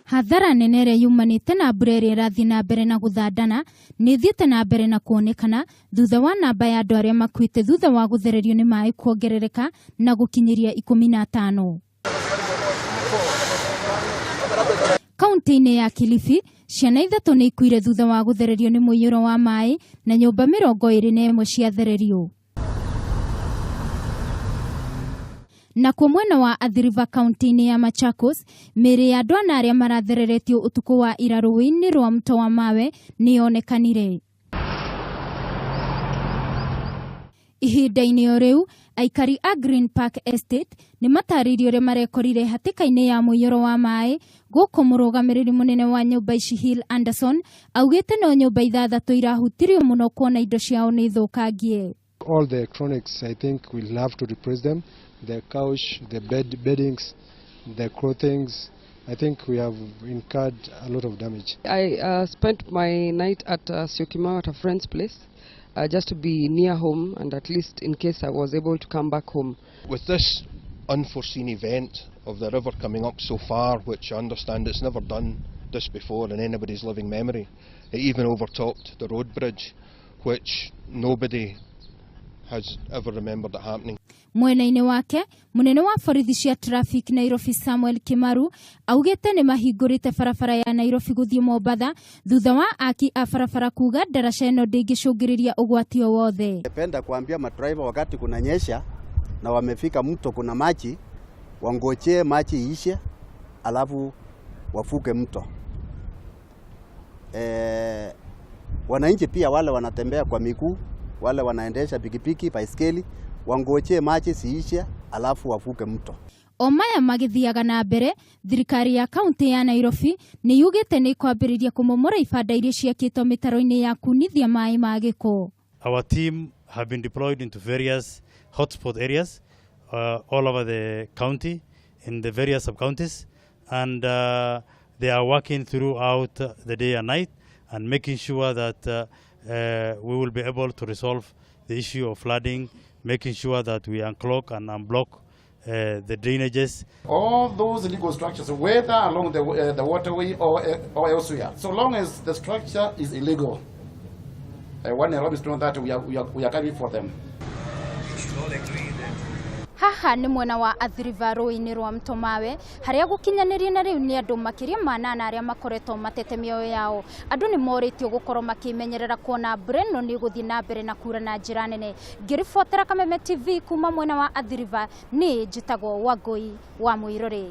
Hathara nene ĩrĩa yumanĩte na mbura ĩrĩa ĩrathiĩ na mbere na gũthandana nĩ ĩthiĩte na mbere na kuonekana thutha wa namba ya andũ arĩa makuite thutha wa guthererio nĩ maai kuongerereka na gũkinyiria 15. Kaunti-ini ya Kilifi, ciana ithatu nĩ ikuire thutha wa guthererio nĩ muiyuro wa maai na nyũmba 21 ciathererio. Nakuo mwena wa AthiRiver kaunti-ini ya Machakos, miiri ya andũ ana arĩa marathereretio utuku wa ira rũĩ-inĩ rwa mto wa mawe nĩ yonekanire. Ihinda-inĩ o rĩu, aikari a Green Park Estate nĩ mataririo ũrĩa marekorire hatĩka-inĩ ya muiyuro wa maai gũkũ mũrũgamĩrĩri mũnene wa nyũmba ici Hill Anderson augĩte no nyũmba 6 irahutirio mũno kuona indo ciao nĩ thũkangie. All the electronics, I think we'll have to replace them. The couch, the beddings, the clothings. I think we have incurred a lot of damage. I spent my night at Syokimau at a friend's place just to be near home and at least in case I was able to come back home. With this unforeseen event of the river coming up so far, which I understand it's never done this before in anybody's living memory, it even overtopped the road bridge, which nobody has ever remembered it happening. Mwena-ini wake, munene wa borithi cia traffic Nairobi Samuel Kimaru augĩte nĩ mahingũrĩte barabara ya Nairobi gũthiĩ Mombasa thutha wa aki a barabara kuga daraca ĩno ndĩngĩcũngĩrĩria ũgwati o wothe. Napenda kuambia madriver wakati kunanyesha na wamefika mto kuna maji, wangoje maji iishe alafu wafuke mto. Wananchi pia wale wanatembea kwa miguu, wale wanaendesha pikipiki, baiskeli, wangoje maji siishe alafu wafuke mto. Omaya magithiaga na mbere, thirikari ya kaunti ya Nairobi nĩ yugĩte nĩ kwambĩrĩria kũmomora ibanda iria ciakĩtwo mĩtaro-inĩ ya kunithia maai ma gĩko. Our team have been deployed into various hotspot areas all over the county in the various sub-counties, and they are working throughout the day and night and making sure that we will be able to resolve the issue of flooding, making sure that we unclog and unblock the drainages. All those illegal structures, whether along the waterway or elsewhere, so long as the structure is illegal, one is known that we are carrying for them. Haha nĩ mwena wa AthiRiver rũĩ-inĩ rwa mto mawe harĩa gũkinyanĩria na rĩu nĩ andũ makĩria ma 8 arĩa makoretwo matete mĩoyo yao. Andũ nĩ morĩtio gũkorwo makĩmenyerera kuona mbura ĩno nĩ gũthiĩ na mbere na kura na njĩra nene. Ngĩribotera Kameme TV kuma mwena wa AthiRiver, nĩ njĩtagwo Wangui wa Muiyuro.